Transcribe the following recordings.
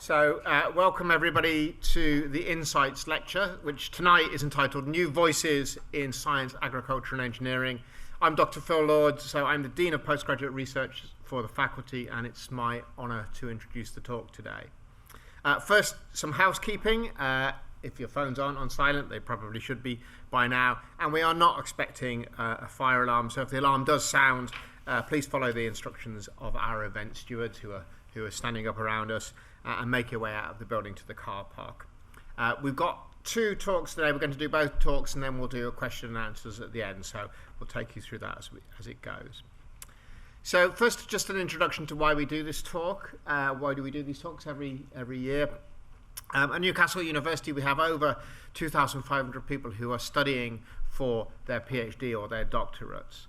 Welcome everybody to the Insights lecture, which tonight is entitled New Voices in Science, Agriculture and Engineering. I'm Dr. Phil Lord, so I'm the Dean of Postgraduate Research for the faculty, and it's my honour to introduce the talk today. First, some housekeeping. If your phones aren't on silent, they probably should be by now, and we are not expecting a fire alarm, so if the alarm does sound, please follow the instructions of our event stewards who are standing up around us, and make your way out of the building to the car park. We've got two talks today. We're going to do both talks and then we'll do a question and answers at the end, so we'll take you through that as it goes. So first, just an introduction to why we do this talk. Why do we do these talks every year? At Newcastle University we have over 2,500 people who are studying for their PhD or their doctorates.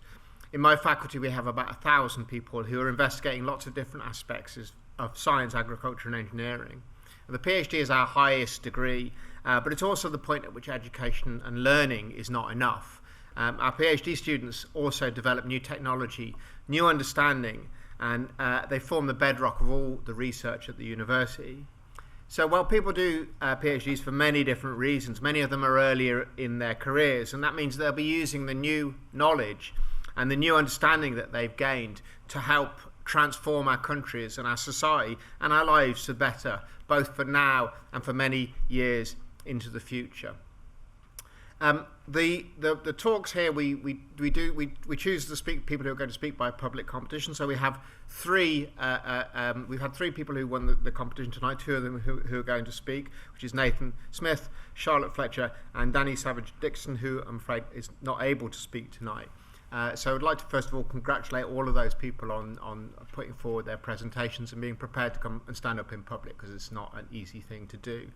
In my faculty we have about 1,000 people who are investigating lots of different aspects of science, agriculture and engineering. The PhD is our highest degree, but it's also the point at which education and learning is not enough. Our PhD students also develop new technology, new understanding, and they form the bedrock of all the research at the university. So while people do PhDs for many different reasons, many of them are earlier in their careers, and that means they'll be using the new knowledge and the new understanding that they've gained to help transform our countries and our society and our lives for better, both for now and for many years into the future. The talks here we choose to speak people who are going to speak by public competition. So we have we've had three people who won the competition tonight. Two of them who are going to speak, which is Nathan Smith, Charlotte Fletcher, and Danny Savage Dixon, who I'm afraid is not able to speak tonight. So I'd like to first of all congratulate all of those people on putting forward their presentations and being prepared to come and stand up in public, because it's not an easy thing to do.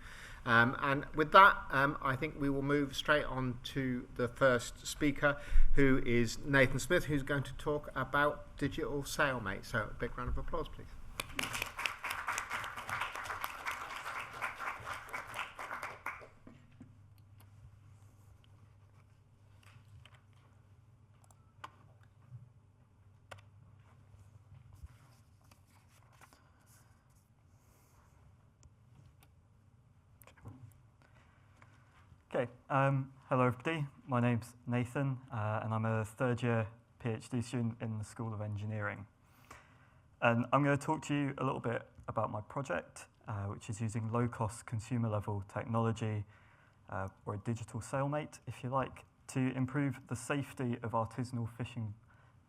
And with that, I think we will move straight on to the first speaker, who is Nathan Smith, who's going to talk about digital Sailmate. So a big round of applause, please. Okay, hello everybody, my name's Nathan and I'm a third year PhD student in the School of Engineering. And I'm going to talk to you a little bit about my project, which is using low-cost consumer level technology, or a digital Sailmate if you like, to improve the safety of artisanal fishing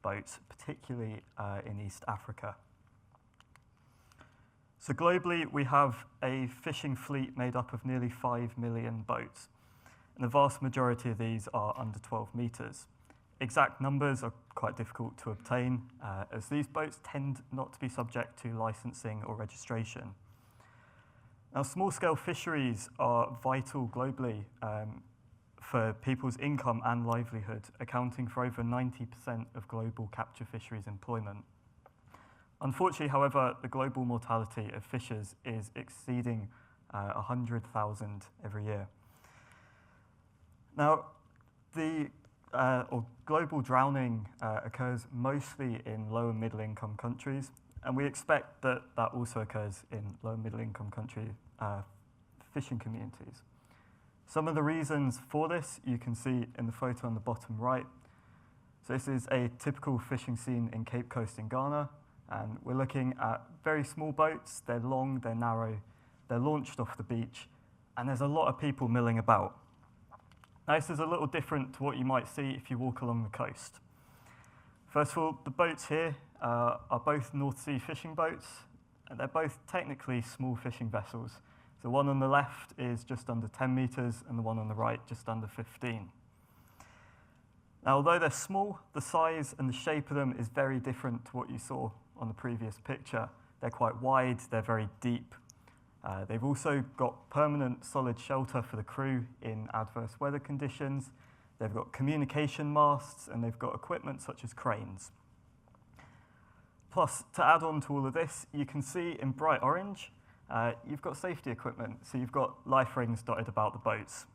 boats, particularly in East Africa. So globally we have a fishing fleet made up of nearly 5 million boats. And the vast majority of these are under 12 metres. Exact numbers are quite difficult to obtain, as these boats tend not to be subject to licensing or registration. Now, small-scale fisheries are vital globally for people's income and livelihood, accounting for over 90% of global capture fisheries employment. Unfortunately, however, the global mortality of fishers is exceeding 100,000 every year. Now, global drowning occurs mostly in low and middle income countries, and we expect that also occurs in low and middle income country fishing communities. Some of the reasons for this you can see in the photo on the bottom right. So this is a typical fishing scene in Cape Coast in Ghana, and we're looking at very small boats. They're long, they're narrow, they're launched off the beach, and there's a lot of people milling about. Now, this is a little different to what you might see if you walk along the coast. First of all, the boats here are both North Sea fishing boats, and they're both technically small fishing vessels. The one on the left is just under 10 metres, and the one on the right just under 15. Now, although they're small, the size and the shape of them is very different to what you saw on the previous picture. They're quite wide, they're very deep. They've also got permanent solid shelter for the crew in adverse weather conditions. They've got communication masts, and they've got equipment such as cranes. Plus, to add on to all of this, you can see in bright orange, you've got safety equipment. So you've got life rings dotted about the boats.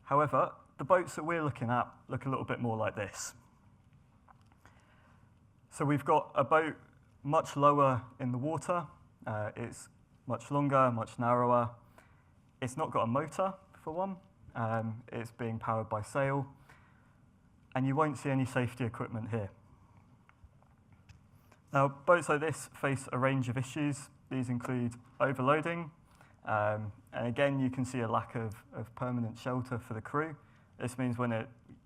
However, the boats that we're looking at look a little bit more like this. So we've got a boat much lower in the water. It's much longer, much narrower. It's not got a motor, for one. It's being powered by sail. And you won't see any safety equipment here. Now, boats like this face a range of issues. These include overloading, and again, you can see a lack of permanent shelter for the crew. This means when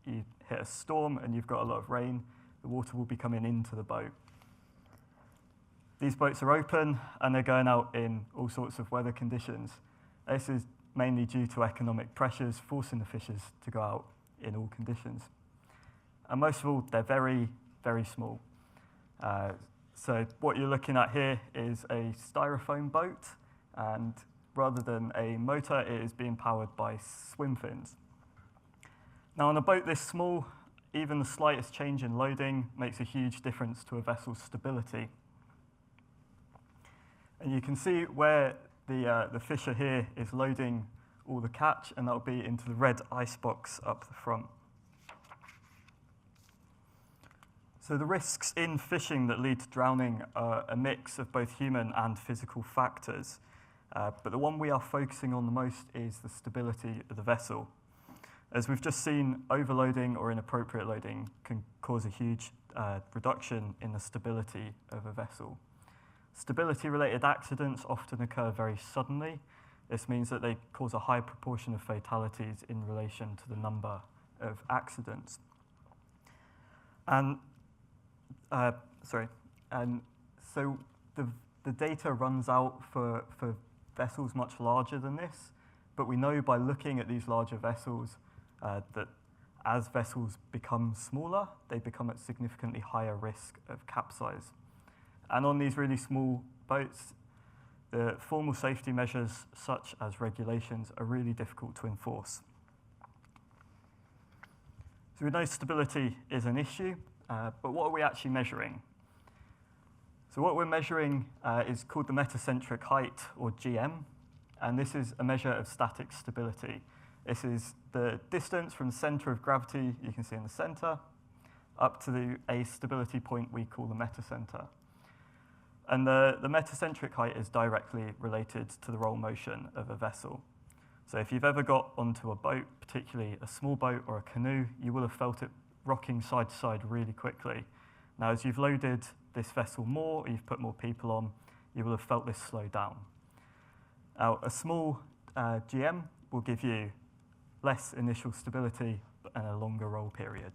you hit a storm and you've got a lot of rain, the water will be coming into the boat. These boats are open, and they're going out in all sorts of weather conditions. This is mainly due to economic pressures forcing the fishers to go out in all conditions. And most of all, they're very, very small. So what you're looking at here is a styrofoam boat, and rather than a motor, it is being powered by swim fins. Now, on a boat this small, even the slightest change in loading makes a huge difference to a vessel's stability. And you can see where the fisher here is loading all the catch, and that'll be into the red ice box up the front. So the risks in fishing that lead to drowning are a mix of both human and physical factors. But the one we are focusing on the most is the stability of the vessel. As we've just seen, overloading or inappropriate loading can cause a huge reduction in the stability of a vessel. Stability-related accidents often occur very suddenly. This means that they cause a high proportion of fatalities in relation to the number of accidents. And so the data runs out for vessels much larger than this, but we know by looking at these larger vessels that as vessels become smaller, they become at significantly higher risk of capsize. And on these really small boats, the formal safety measures, such as regulations, are really difficult to enforce. So we know stability is an issue, but what are we actually measuring? So what we're measuring is called the metacentric height, or GM, and this is a measure of static stability. This is the distance from the center of gravity, you can see in the center, up to a stability point we call the metacenter. And the metacentric height is directly related to the roll motion of a vessel. So if you've ever got onto a boat, particularly a small boat or a canoe, you will have felt it rocking side to side really quickly. Now, as you've loaded this vessel more, or you've put more people on, you will have felt this slow down. Now, a small GM will give you less initial stability and a longer roll period.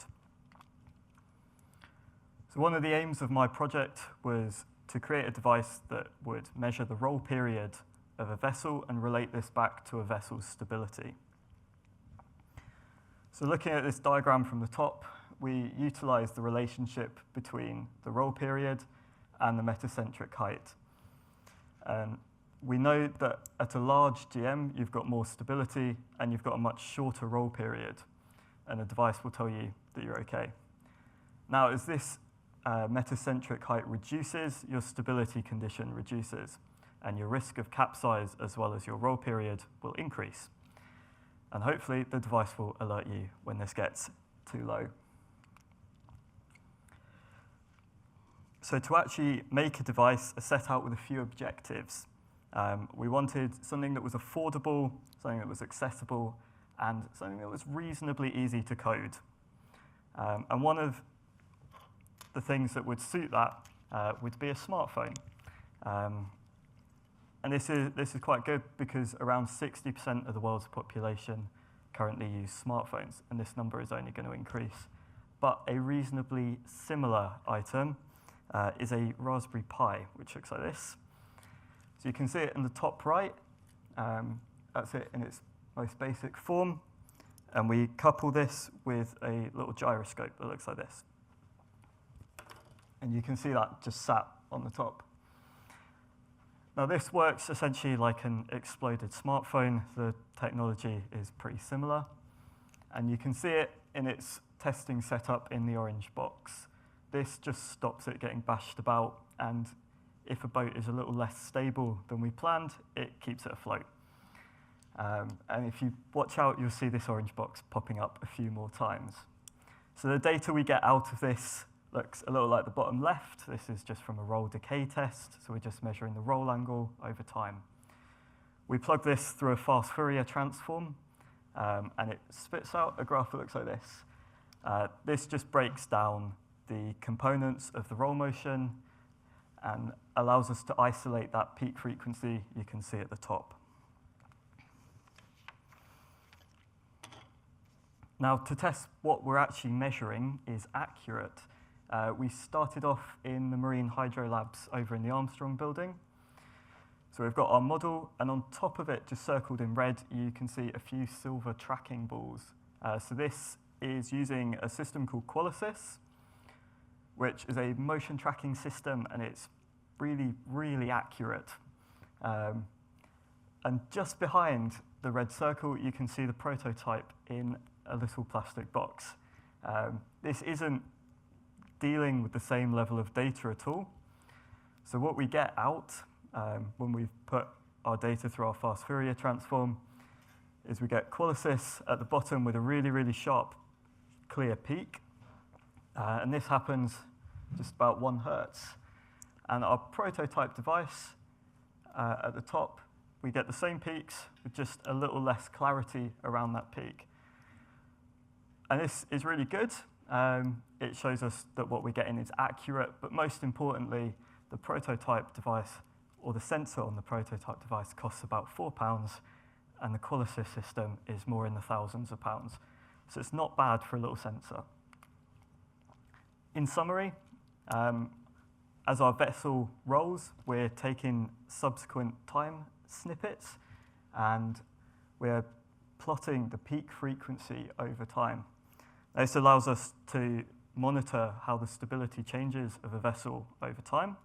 So one of the aims of my project was to create a device that would measure the roll period of a vessel and relate this back to a vessel's stability. So looking at this diagram from the top, we utilize the relationship between the roll period and the metacentric height. We know that at a large GM, you've got more stability and you've got a much shorter roll period, and the device will tell you that you're okay. Now, as this metacentric height reduces, your stability condition reduces, and your risk of capsize as well as your roll period will increase. And hopefully the device will alert you when this gets too low. So to actually make a device, I set out with a few objectives. We wanted something that was affordable, something that was accessible, and something that was reasonably easy to code. And one of the things that would suit that would be a smartphone. And this is quite good because around 60% of the world's population currently use smartphones, and this number is only going to increase. But a reasonably similar item is a Raspberry Pi, which looks like this. So you can see it in the top right. That's it in its most basic form. And we couple this with a little gyroscope that looks like this. And you can see that just sat on the top. Now this works essentially like an exploded smartphone. The technology is pretty similar. And you can see it in its testing setup in the orange box. This just stops it getting bashed about, and if a boat is a little less stable than we planned, it keeps it afloat. And if you watch out, you'll see this orange box popping up a few more times. So the data we get out of this looks a little like the bottom left. This is just from a roll decay test, so we're just measuring the roll angle over time. We plug this through a fast Fourier transform, and it spits out a graph that looks like this. This just breaks down the components of the roll motion and allows us to isolate that peak frequency you can see at the top. Now, to test what we're actually measuring is accurate, we started off in the Marine Hydro Labs over in the Armstrong building. So we've got our model, and on top of it, just circled in red, you can see a few silver tracking balls. So this is using a system called Qualisys, which is a motion tracking system, and it's really, really accurate. And just behind the red circle, you can see the prototype in a little plastic box. This isn't dealing with the same level of data at all. So what we get out when we've put our data through our fast Fourier transform is we get Qualisys at the bottom with a really, really sharp, clear peak. And this happens just about 1 hertz. And our prototype device at the top, we get the same peaks with just a little less clarity around that peak. And this is really good. It shows us that what we're getting is accurate, but most importantly, the prototype device, or the sensor on the prototype device, costs about £4, and the Qualisys system is more in the thousands of pounds. So it's not bad for a little sensor. In summary, as our vessel rolls, we're taking subsequent time snippets, and we're plotting the peak frequency over time. This allows us to monitor how the stability changes of a vessel over time.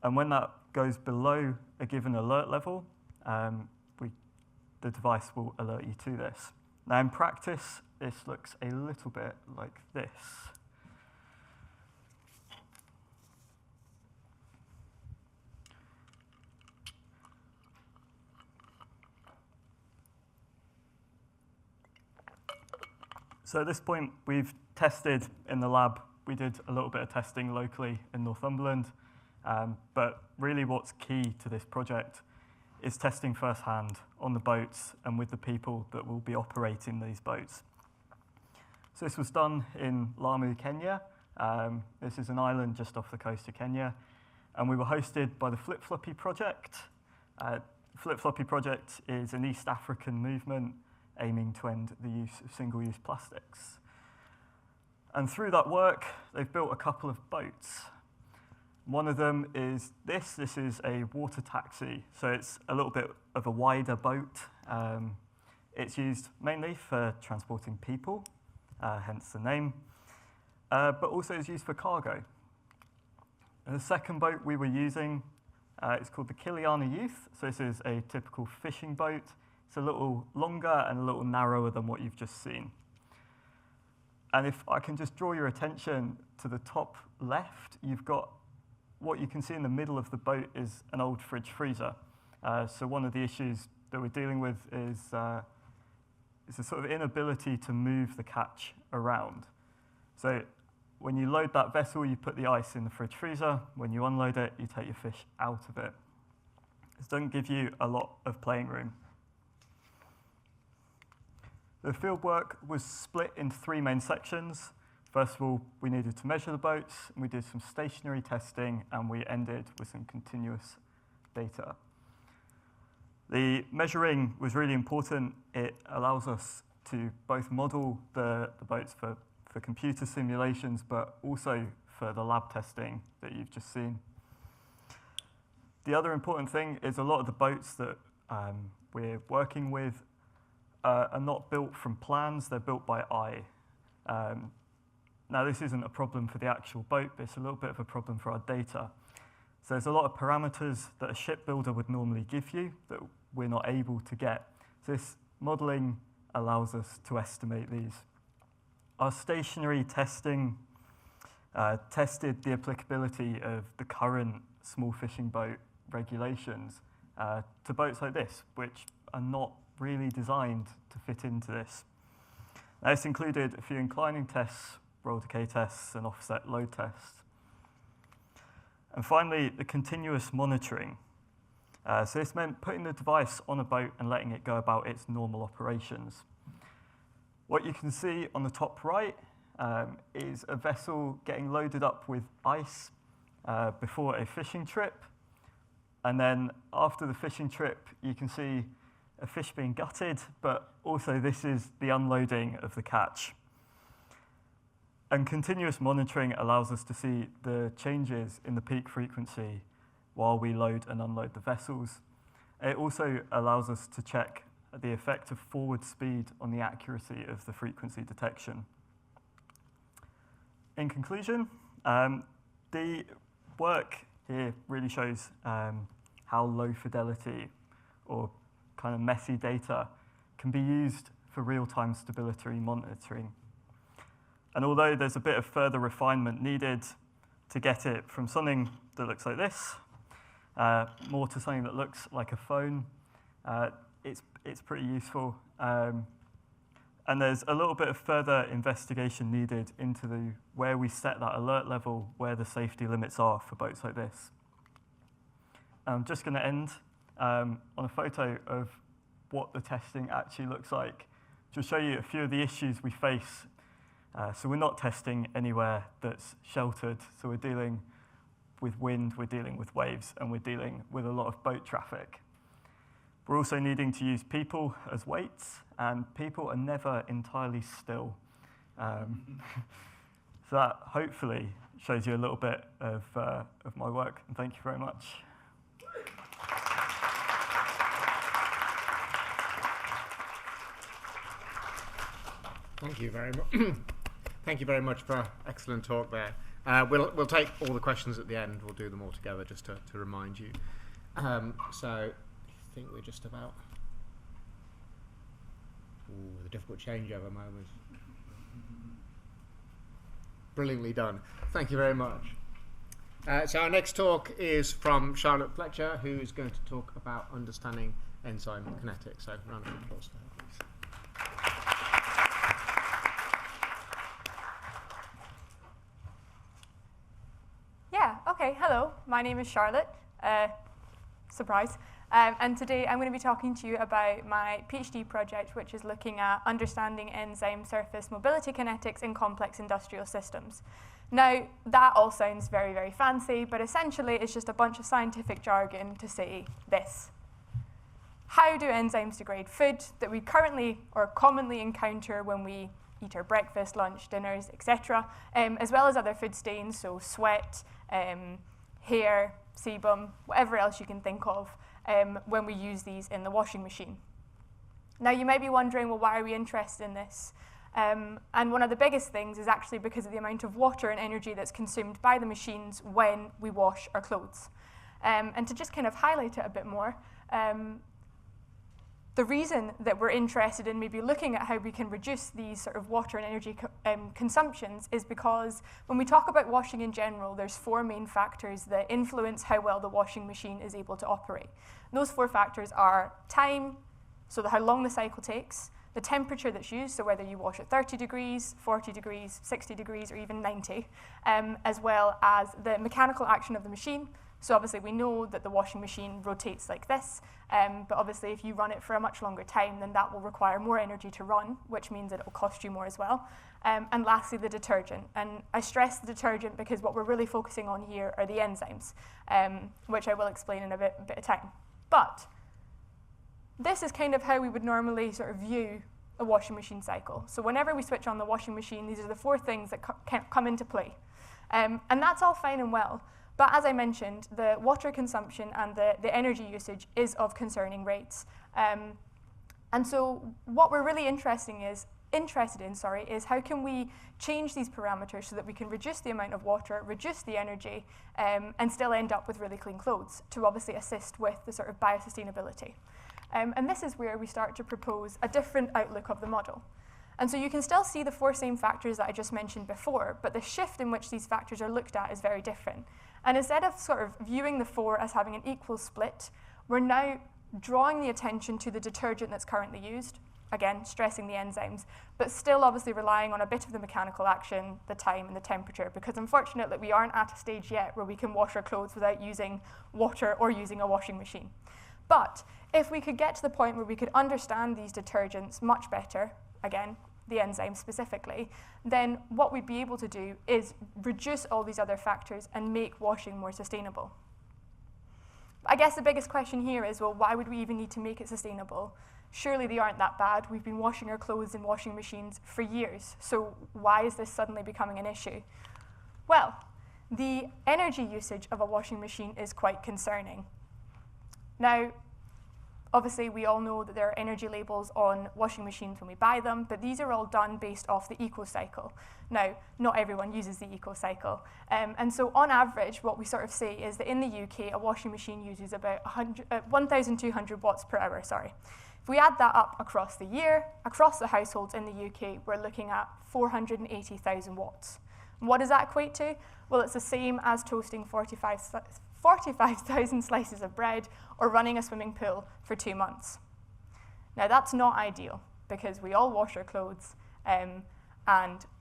And when that goes below a given alert level, the device will alert you to this. Now, in practice, this looks a little bit like this. So at this point, we've tested in the lab. We did a little bit of testing locally in Northumberland. But really what's key to this project is testing firsthand on the boats and with the people that will be operating these boats. So this was done in Lamu, Kenya. This is an island just off the coast of Kenya. And we were hosted by the Flip-Floppy Project. Flip-Floppy Project is an East African movement aiming to end the use of single-use plastics. And through that work, they've built a couple of boats. One of them is this. This is a water taxi, so it's a little bit of a wider boat. It's used mainly for transporting people, hence the name, but also is used for cargo. And the second boat we were using is called the Kiliana Youth. So this is a typical fishing boat. It's a little longer and a little narrower than what you've just seen. And if I can just draw your attention to the top left, you've got what you can see in the middle of the boat is an old fridge freezer. So one of the issues that we're dealing with is a sort of inability to move the catch around. So when you load that vessel, you put the ice in the fridge freezer. When you unload it, you take your fish out of it. This doesn't give you a lot of playing room. The field work was split into 3 main sections. First of all, we needed to measure the boats, and we did some stationary testing, and we ended with some continuous data. The measuring was really important. It allows us to both model the boats for computer simulations, but also for the lab testing that you've just seen. The other important thing is a lot of the boats that we're working with are not built from plans, they're built by eye. Now, this isn't a problem for the actual boat, but it's a little bit of a problem for our data. So there's a lot of parameters that a shipbuilder would normally give you that we're not able to get. So this modeling allows us to estimate these. Our stationary testing tested the applicability of the current small fishing boat regulations to boats like this, which are not really designed to fit into this. Now, this included a few inclining tests roll decay tests and offset load tests. And finally, the continuous monitoring. So this meant putting the device on a boat and letting it go about its normal operations. What you can see on the top right is a vessel getting loaded up with ice before a fishing trip. And then after the fishing trip, you can see a fish being gutted, but also this is the unloading of the catch. And continuous monitoring allows us to see the changes in the peak frequency while we load and unload the vessels. It also allows us to check the effect of forward speed on the accuracy of the frequency detection. In conclusion, the work here really shows how low fidelity or kind of messy data can be used for real-time stability monitoring. And although there's a bit of further refinement needed to get it from something that looks like this, more to something that looks like a phone, it's pretty useful. And there's a little bit of further investigation needed into where we set that alert level, where the safety limits are for boats like this. I'm just going to end on a photo of what the testing actually looks like to show you a few of the issues we face. So we're not testing anywhere that's sheltered. So we're dealing with wind, we're dealing with waves, and we're dealing with a lot of boat traffic. We're also needing to use people as weights, and people are never entirely still. So that hopefully shows you a little bit of my work, and thank you very much. Thank you very much. Thank you very much for an excellent talk there. We'll take all the questions at the end. We'll do them all together just to remind you. So I think we're just about the difficult changeover moment. Brilliantly done. Thank you very much. So our next talk is from Charlotte Fletcher, who is going to talk about understanding enzyme kinetics. So round of applause for her, please. Okay, hello, my name is Charlotte, surprise, and today I'm going to be talking to you about my PhD project, which is looking at understanding enzyme surface mobility kinetics in complex industrial systems. Now, that all sounds very, very fancy, but essentially it's just a bunch of scientific jargon to say this. How do enzymes degrade food that we currently or commonly encounter when we eat our breakfast, lunch, dinners, etc., as well as other food stains, so sweat, hair, sebum, whatever else you can think of when we use these in the washing machine. Now, you may be wondering, well, why are we interested in this? And one of the biggest things is actually because of the amount of water and energy that's consumed by the machines when we wash our clothes. And to just kind of highlight it a bit more, the reason that we're interested in maybe looking at how we can reduce these sort of water and energy consumptions is because when we talk about washing in general, there's four main factors that influence how well the washing machine is able to operate. And those four factors are time, so how long the cycle takes, the temperature that's used, so whether you wash at 30 degrees, 40 degrees, 60 degrees, or even 90, as well as the mechanical action of the machine. So obviously we know that the washing machine rotates like this, but obviously if you run it for a much longer time, then that will require more energy to run, which means that it will cost you more as well. And lastly, the detergent. And I stress the detergent because what we're really focusing on here are the enzymes, which I will explain in a bit of time. But this is kind of how we would normally sort of view a washing machine cycle. So whenever we switch on the washing machine, these are the four things that come into play. And that's all fine and well. But as I mentioned, the water consumption and the energy usage is of concerning rates. And so what we're really interested in is how can we change these parameters so that we can reduce the amount of water, reduce the energy, and still end up with really clean clothes to obviously assist with the sort of biosustainability. And this is where we start to propose a different outlook of the model. And so you can still see the four same factors that I just mentioned before, but the shift in which these factors are looked at is very different. And instead of sort of viewing the four as having an equal split, we're now drawing the attention to the detergent that's currently used. again, stressing the enzymes, but still obviously relying on a bit of the mechanical action, the time and the temperature, because unfortunately we aren't at a stage yet where we can wash our clothes without using water or using a washing machine. But if we could get to the point where we could understand these detergents much better, again, the enzymes specifically, then what we'd be able to do is reduce all these other factors and make washing more sustainable. I guess the biggest question here is, well, why would we even need to make it sustainable? Surely they aren't that bad. We've been washing our clothes in washing machines for years, so why is this suddenly becoming an issue? Well, the energy usage of a washing machine is quite concerning. Now, obviously, we all know that there are energy labels on washing machines when we buy them, but these are all done based off the eco-cycle. Now, not everyone uses the eco-cycle. And so on average, what we sort of say is that in the UK, a washing machine uses about 1,200 watts per hour, If we add that up across the year, across the households in the UK, we're looking at 480,000 watts. And what does that equate to? Well, it's the same as toasting 45,000 slices of bread or running a swimming pool for 2 months. Now, that's not ideal because we all wash our clothes, and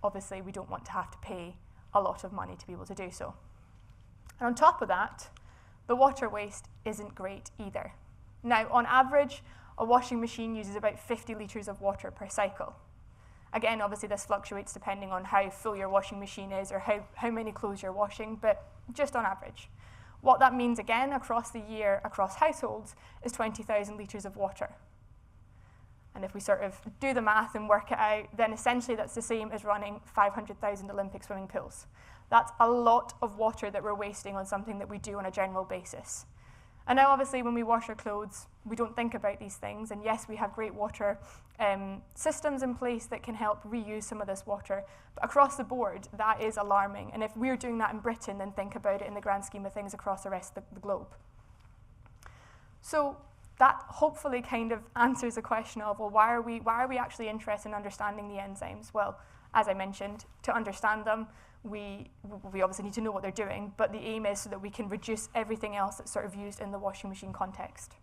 obviously we don't want to have to pay a lot of money to be able to do so. And on top of that, the water waste isn't great either. Now, on average, a washing machine uses about 50 litres of water per cycle. Again, obviously this fluctuates depending on how full your washing machine is or how many clothes you're washing, but just on average. What that means, again, across the year, across households, is 20,000 litres of water. And if we sort of do the math and work it out, then essentially that's the same as running 500,000 Olympic swimming pools. That's a lot of water that we're wasting on something that we do on a general basis. And now, obviously, when we wash our clothes, we don't think about these things. And yes, we have great water systems in place that can help reuse some of this water. But across the board, that is alarming. And if we're doing that in Britain, then think about it in the grand scheme of things across the rest of the globe. So that hopefully kind of answers the question of, well, why are we actually interested in understanding the enzymes? Well, as I mentioned, to understand them, we obviously need to know what they're doing, but the aim is so that we can reduce everything else that's sort of used in the washing machine context.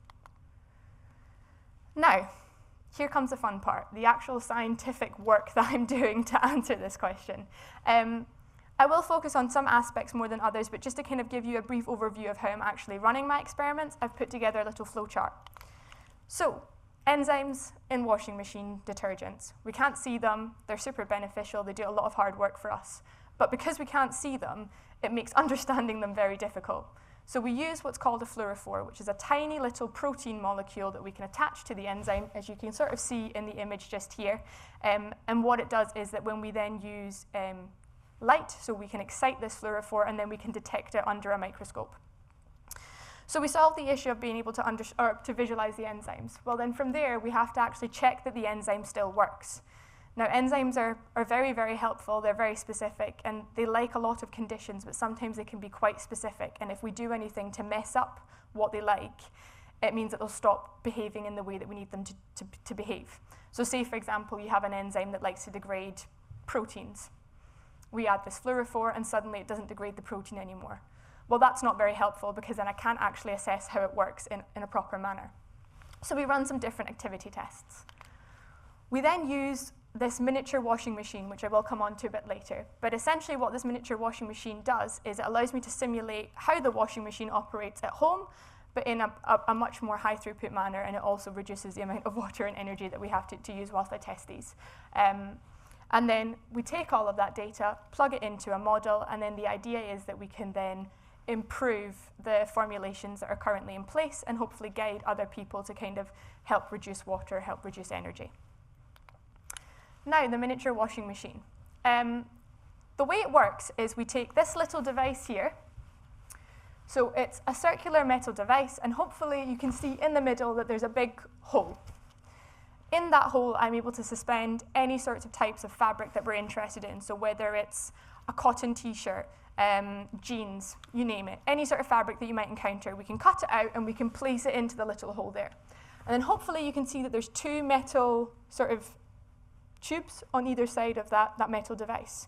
Now, here comes the fun part, the actual scientific work that I'm doing to answer this question. I will focus on some aspects more than others, but just to kind of give you a brief overview of how I'm actually running my experiments, I've put together a little flowchart. So, enzymes in washing machine detergents. We can't see them, they're super beneficial, they do a lot of hard work for us. But because we can't see them, it makes understanding them very difficult. So we use what's called a fluorophore, which is a tiny little protein molecule that we can attach to the enzyme, as you can sort of see in the image just here. And what it does is that when we then use light, so we can excite this fluorophore, and then we can detect it under a microscope. So we solve the issue of being able to visualize the enzymes. Well, then from there, we have to actually check that the enzyme still works. Now, enzymes are very, very helpful. They're very specific, and they like a lot of conditions, but sometimes they can be quite specific. And if we do anything to mess up what they like, it means that they'll stop behaving in the way that we need them to behave. So say, for example, you have an enzyme that likes to degrade proteins. We add this fluorophore, and suddenly it doesn't degrade the protein anymore. Well, that's not very helpful, because then I can't actually assess how it works in a proper manner. So we run some different activity tests. We then use this miniature washing machine, which I will come on to a bit later. But essentially what this miniature washing machine does is it allows me to simulate how the washing machine operates at home, but in a much more high throughput manner, and it also reduces the amount of water and energy that we have to use whilst I test these. And then we take all of that data, plug it into a model, and then the idea is that we can then improve the formulations that are currently in place and hopefully guide other people to kind of help reduce water, help reduce energy. Now, the miniature washing machine. The way it works is we take this little device here. So it's a circular metal device, and hopefully you can see in the middle that there's a big hole. In that hole, I'm able to suspend any sorts of types of fabric that we're interested in. So whether it's a cotton t-shirt, jeans, you name it, any sort of fabric that you might encounter, we can cut it out and we can place it into the little hole there. And then hopefully you can see that there's two metal sort of tubes on either side of that metal device.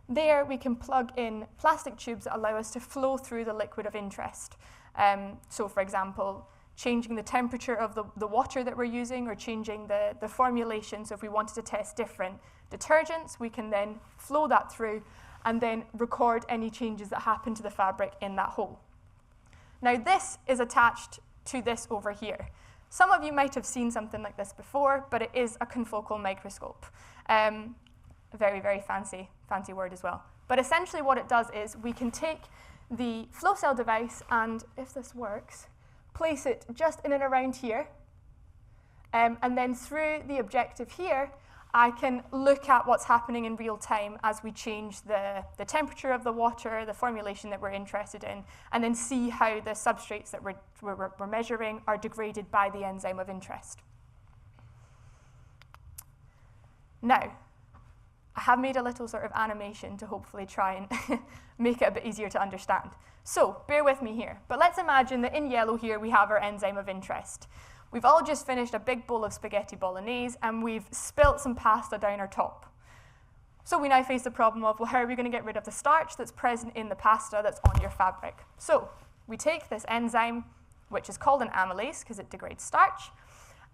There we can plug in plastic tubes that allow us to flow through the liquid of interest. So for example, changing the temperature of the water that we're using, or changing the formulation. So if we wanted to test different detergents, we can then flow that through and then record any changes that happen to the fabric in that hole. Now this is attached to this over here. Some of you might have seen something like this before, but it is a confocal microscope. Very, very fancy word as well. But essentially what it does is we can take the flow cell device and, if this works, place it just in and around here. And then through the objective here, I can look at what's happening in real time as we change the temperature of the water, the formulation that we're interested in, and then see how the substrates that we're measuring are degraded by the enzyme of interest. Now, I have made a little sort of animation to hopefully try and make it a bit easier to understand. So bear with me here. But let's imagine that in yellow here we have our enzyme of interest. We've all just finished a big bowl of spaghetti bolognese and we've spilt some pasta down our top. So we now face the problem of, well, how are we going to get rid of the starch that's present in the pasta that's on your fabric? So we take this enzyme, which is called an amylase because it degrades starch,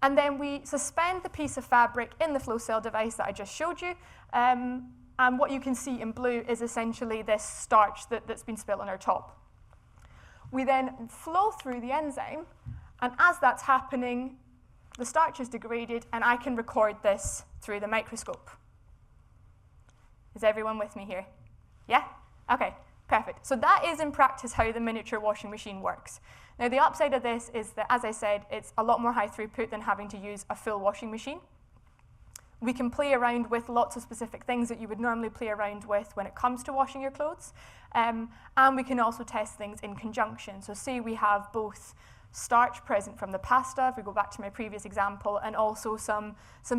and then we suspend the piece of fabric in the flow cell device that I just showed you. And what you can see in blue is essentially this starch that's been spilt on our top. We then flow through the enzyme, and as that's happening, the starch is degraded, and I can record this through the microscope. Is everyone with me here? Yeah? Okay, perfect. So that is in practice how the miniature washing machine works. Now the upside of this is that, as I said, it's a lot more high throughput than having to use a full washing machine. We can play around with lots of specific things that you would normally play around with when it comes to washing your clothes. And we can also test things in conjunction. So say we have both starch present from the pasta, if we go back to my previous example, and also some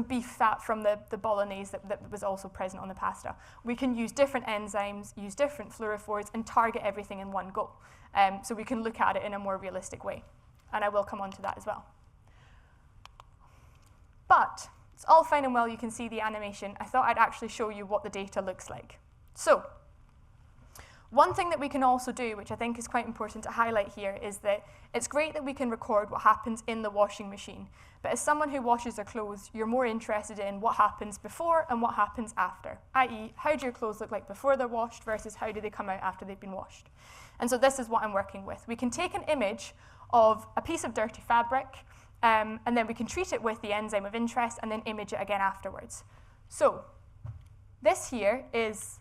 beef fat from the bolognese that was also present on the pasta. We can use different enzymes, use different fluorophores, and target everything in one go. So we can look at it in a more realistic way. And I will come on to that as well. But it's all fine and well, you can see the animation. I thought I'd actually show you what the data looks like. So one thing that we can also do, which I think is quite important to highlight here, is that it's great that we can record what happens in the washing machine. But as someone who washes their clothes, you're more interested in what happens before and what happens after, i.e., how do your clothes look like before they're washed versus how do they come out after they've been washed. And so this is what I'm working with. We can take an image of a piece of dirty fabric, and then we can treat it with the enzyme of interest and then image it again afterwards. So this here is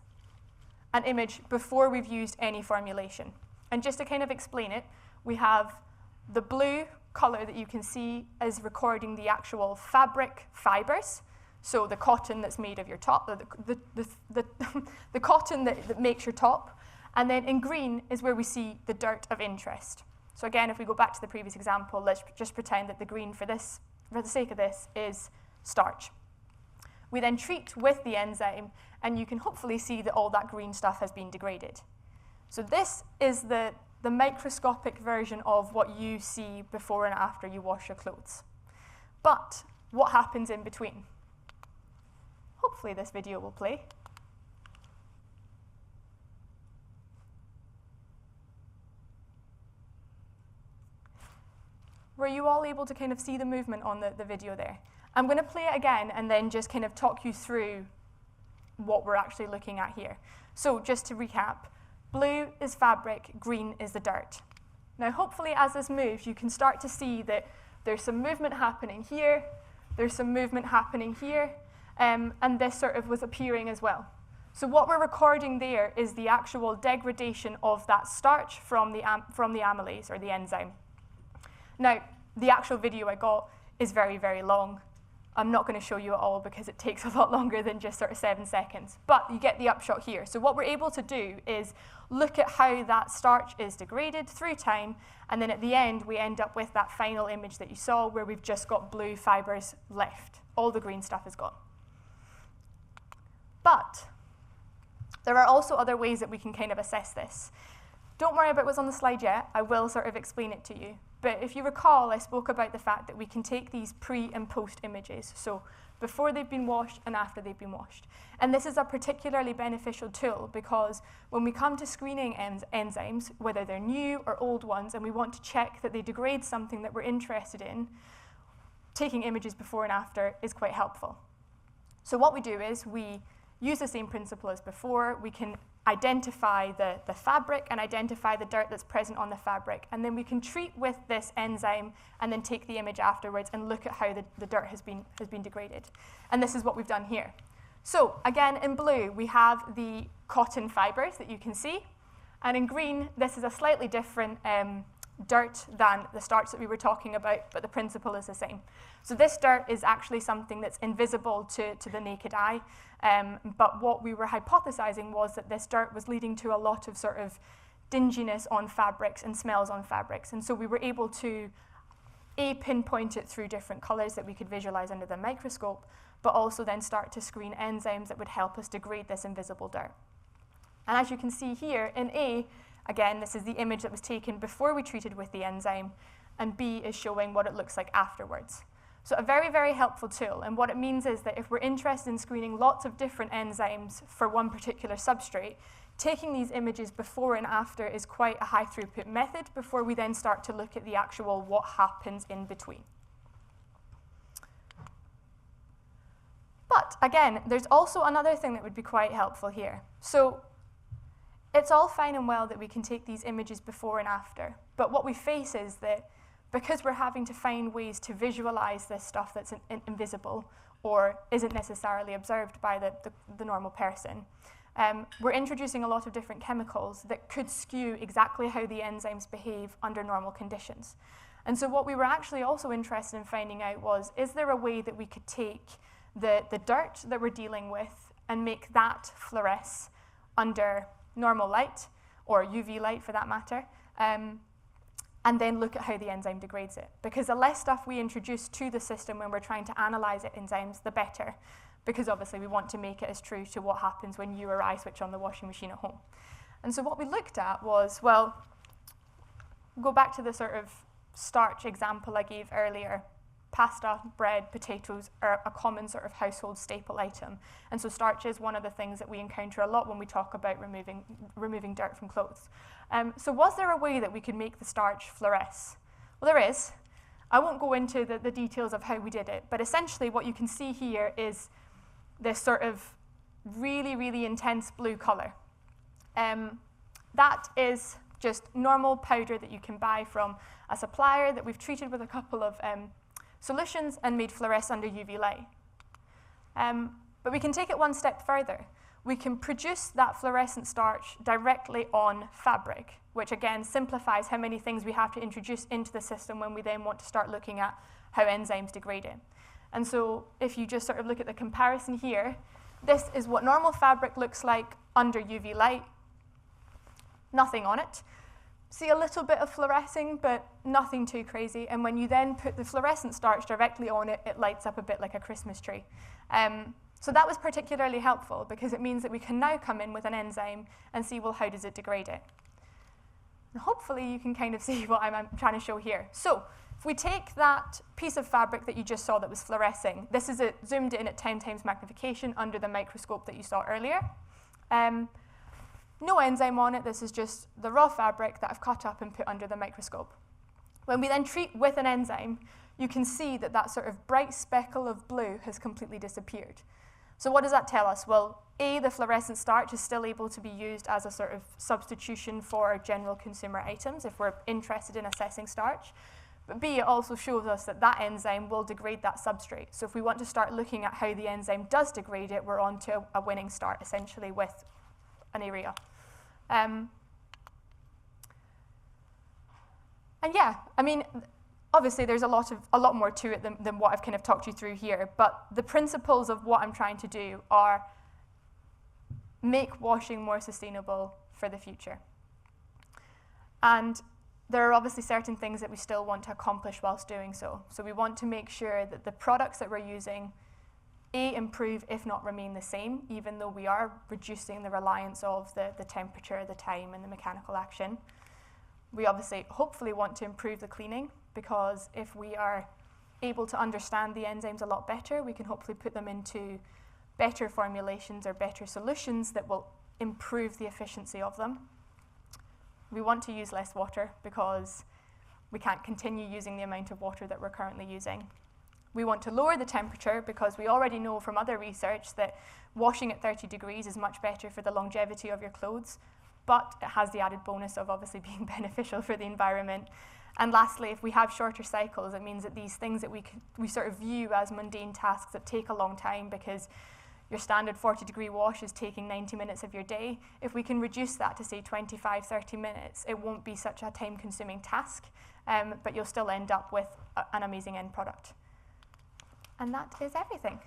an image before we've used any formulation. And just to kind of explain it, we have the blue color that you can see is recording the actual fabric fibers, so the cotton that's made of your top, the cotton that makes your top. And then in green is where we see the dirt of interest. So again, if we go back to the previous example, let's just pretend that the green for the sake of this is starch. We then treat with the enzyme, and you can hopefully see that all that green stuff has been degraded. So this is the microscopic version of what you see before and after you wash your clothes. But what happens in between? Hopefully this video will play. Were you all able to kind of see the movement on the video there? I'm going to play it again and then just kind of talk you through what we're actually looking at here. So just to recap, blue is fabric, green is the dirt. Now hopefully as this moves, you can start to see that there's some movement happening here, there's some movement happening here, and this sort of was appearing as well. So what we're recording there is the actual degradation of that starch from the amylase or the enzyme. Now, the actual video I got is very, very long. I'm not going to show you it all because it takes a lot longer than just sort of 7 seconds. But you get the upshot here. So what we're able to do is look at how that starch is degraded through time, and then at the end, we end up with that final image that you saw where we've just got blue fibers left. All the green stuff is gone. But there are also other ways that we can kind of assess this. Don't worry about what's on the slide yet. I will sort of explain it to you. But if you recall, I spoke about the fact that we can take these pre and post images, so before they've been washed and after they've been washed. And this is a particularly beneficial tool because when we come to screening enzymes, whether they're new or old ones, and we want to check that they degrade something that we're interested in, taking images before and after is quite helpful. So what we do is we use the same principle as before. We can identify the fabric and identify the dirt that's present on the fabric, and then we can treat with this enzyme and then take the image afterwards and look at how the dirt has been degraded. And this is what we've done here. So again, in blue we have the cotton fibers that you can see, and in green this is a slightly different dirt than the starch that we were talking about, but the principle is the same. So this dirt is actually something that's invisible to the naked eye, but what we were hypothesizing was that this dirt was leading to a lot of sort of dinginess on fabrics and smells on fabrics, and so we were able to pinpoint it through different colors that we could visualize under the microscope, but also then start to screen enzymes that would help us degrade this invisible dirt. And as you can see here, in A, again, this is the image that was taken before we treated with the enzyme, and B is showing what it looks like afterwards. So a very, very helpful tool, and what it means is that if we're interested in screening lots of different enzymes for one particular substrate, taking these images before and after is quite a high throughput method before we then start to look at the actual what happens in between. But again, there's also another thing that would be quite helpful here. So it's all fine and well that we can take these images before and after, but what we face is that because we're having to find ways to visualize this stuff that's invisible or isn't necessarily observed by the normal person, we're introducing a lot of different chemicals that could skew exactly how the enzymes behave under normal conditions. And so what we were actually also interested in finding out was, is there a way that we could take the dirt that we're dealing with and make that fluoresce under normal light, or UV light for that matter, and then look at how the enzyme degrades it. Because the less stuff we introduce to the system when we're trying to analyze enzymes, the better, because obviously we want to make it as true to what happens when you or I switch on the washing machine at home. And so what we looked at was, well, go back to the sort of starch example I gave earlier. Pasta, bread, potatoes are a common sort of household staple item. And so starch is one of the things that we encounter a lot when we talk about removing dirt from clothes. So was there a way that we could make the starch fluoresce? Well, there is. I won't go into the details of how we did it, but essentially what you can see here is this sort of really, really intense blue color. That is just normal powder that you can buy from a supplier that we've treated with a couple of solutions and made fluoresce under UV light. But we can take it one step further. We can produce that fluorescent starch directly on fabric, which again simplifies how many things we have to introduce into the system when we then want to start looking at how enzymes degrade it. And so if you just sort of look at the comparison here, this is what normal fabric looks like under UV light. Nothing on it. See a little bit of fluorescing, but nothing too crazy. And when you then put the fluorescent starch directly on it, it lights up a bit like a Christmas tree. So that was particularly helpful because it means that we can now come in with an enzyme and see, well, how does it degrade it? And hopefully you can kind of see what I'm trying to show here. So if we take that piece of fabric that you just saw that was fluorescing, this is it zoomed in at 10 times magnification under the microscope that you saw earlier. No enzyme on it, this is just the raw fabric that I've cut up and put under the microscope. When we then treat with an enzyme, you can see that that sort of bright speckle of blue has completely disappeared. So what does that tell us? Well, A, the fluorescent starch is still able to be used as a sort of substitution for general consumer items if we're interested in assessing starch. But B, it also shows us that that enzyme will degrade that substrate. So if we want to start looking at how the enzyme does degrade it, we're on to a winning start, essentially, with an area. And yeah, I mean, obviously there's a lot more to it than what I've kind of talked you through here, but the principles of what I'm trying to do are make washing more sustainable for the future. And there are obviously certain things that we still want to accomplish whilst doing so. So we want to make sure that the products that we're using improve, if not remain the same, even though we are reducing the reliance of the temperature, the time, and the mechanical action. We obviously hopefully want to improve the cleaning, because if we are able to understand the enzymes a lot better, we can hopefully put them into better formulations or better solutions that will improve the efficiency of them. We want to use less water because we can't continue using the amount of water that we're currently using. We want to lower the temperature because we already know from other research that washing at 30 degrees is much better for the longevity of your clothes, but it has the added bonus of obviously being beneficial for the environment. And lastly, if we have shorter cycles, it means that these things that we sort of view as mundane tasks that take a long time, because your standard 40-degree wash is taking 90 minutes of your day. If we can reduce that to say 25, 30 minutes, it won't be such a time-consuming task, but you'll still end up with an amazing end product. And that is everything.